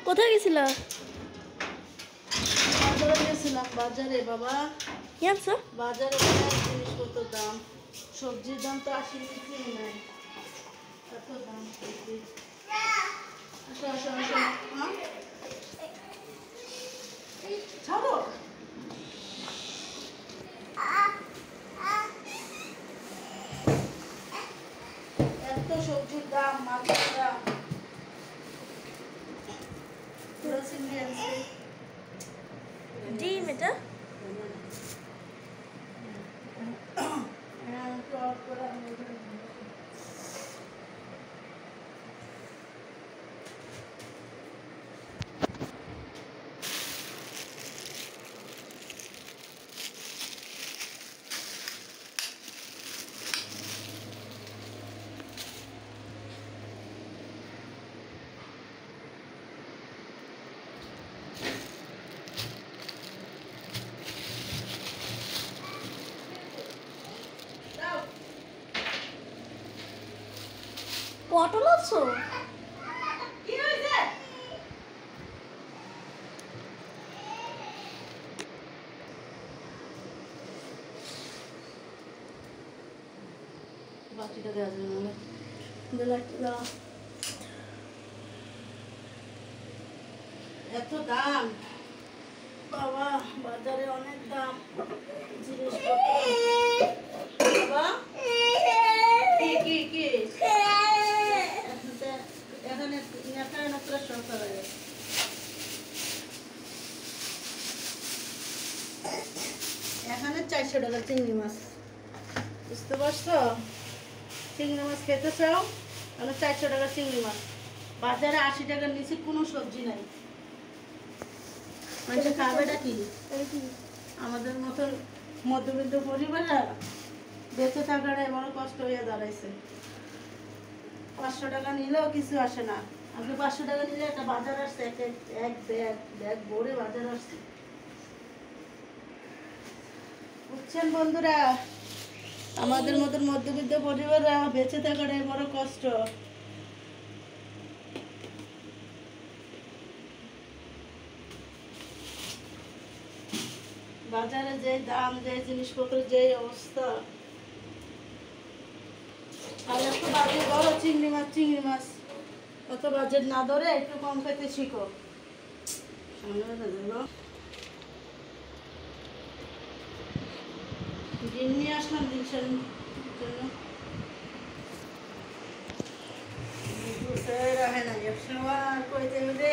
কোথায় গেছিলা? বাজারে গেছিলাম। বাজারে বাবা, কি আনছো? বাজারে জিনিসপত্র দাম, সবজির দাম তো 80 নিচে নাই, এত দাম সবজি। আসো আসো আসো, হ্যাঁ ছাড়ো। এত সবজির দাম, মাছের দাম, পুরো চিংড়ি আনছে। ডিম এটা? হ্যাঁ একটু অফ করে আমি ওখানে দাও। পটল আছো? কি হয়েছে? বাকিটা দেওয়া যাবে না। এত দাম বাবা, বাজারে অনেক দাম জিনিসপত্র। বাবা কি কি কি এখানে এখানে না পুরো শখ হয়ে গেছে। এখানে 400 টাকা চিংড়ি মাছ, বুঝতে পারছো? চিংড়ি মাছ খেতে চাও, তাহলে 400 টাকা চিংড়ি মাছ। বাজারে 80 টাকার নিচে কোনো সবজি নাই। মানুষের খাবেটা কি? আমাদের মতন মধ্যবিত্ত পরিবাররা বেঁচে থাকাটা বড় কষ্ট হয়ে দাঁড়াইছে। 500 টাকা নিলেও কিছু আসে না। আগে 500 টাকা নিলে একটা বাজার আসছে, এক ব্যাগ ভরে বাজার আসছে। বুঝছেন বন্ধুরা, আমাদের মতন মধ্যবিত্ত পরিবাররা বেঁচে থাকাটাই বড় কষ্ট। বাজারে যে দাম, যে জিনিসপত্রের যে অবস্থা, আর একটু বাজে বড় চিংড়ি মাছ অত বাজেট না ধরে একটু কম খেতে শিখো। ডিম নিয়ে আসলাম জিনিসের জন্য, রাখে না একসময় কইতে বলে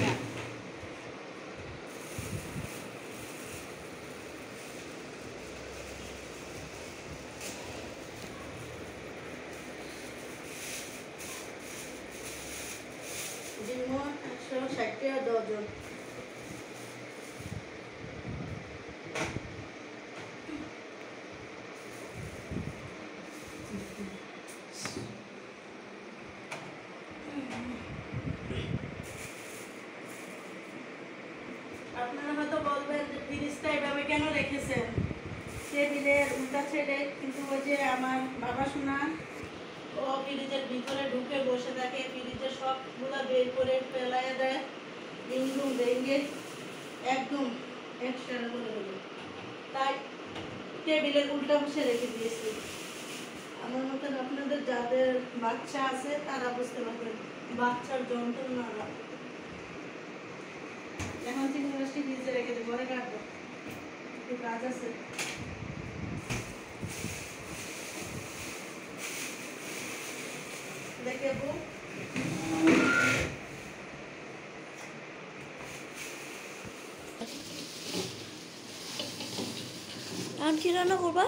না। ডিমও 160 টাকা ডজন। আপনারা হয়তো বলবেন যে ফ্রিজটা এভাবে কেন রেখেছেন, টেবিলের উল্টা ছেড়ে, কিন্তু ওই যে আমার বাবা শোনা, ও ফ্রিজের ভিতরে ঢুকে বসে থাকে, ফ্রিজের সবগুলা বের করে ফেলাইয়া দেয়, ইংলুম ভেঙে একদম এক্সট্রা করে দেবে। তাই টেবিলের উল্টা বসে রেখে দিয়েছি। আমার মতন আপনাদের যাদের বাচ্চা আছে তারা বুঝতে পারবেন বাচ্চার যন্ত্রণা। এখন চিংড়ি মাছটি ফ্রিজে রেখে দেবো, পরে কাটবো, একটু কাজ আছে। দেখে বউ এখন কি রান্না করবা?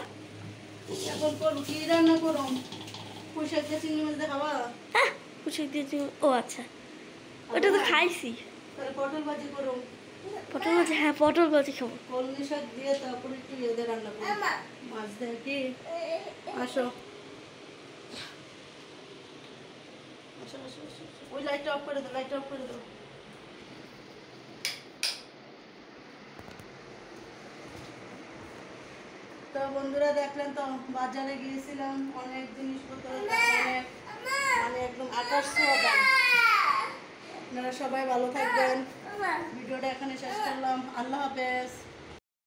এখন করবো কি রান্না করো? পুঁই শাক দিয়ে চিংড়ি মাছ দিয়ে খাওয়া? হ্যাঁ, পুষে দিয়েছি। ও আচ্ছা, ওটা তো খাইছি। তাহলে পটল ভাজি করো। পটল ভাজি? হ্যাঁ, পটল ভাজি খাবো। কলমি শাক দিয়ে তারপরে একটু ইয়ে দিয়ে রান্না করো, মাছ দিয়ে। কি আসো আসো আসো আসো, ওই লাইটটা অফ করে দাও, লাইটটা অফ করে দাও। তো বন্ধুরা দেখলেন তো, বাজারে গিয়েছিলাম, অনেক জিনিসপত্র অনেক, মানে একদম 2800 দাম। আপনারা আপনারা সবাই ভালো থাকবেন। ভিডিওটা এখানে শেষ করলাম। আল্লাহ হাফেজ।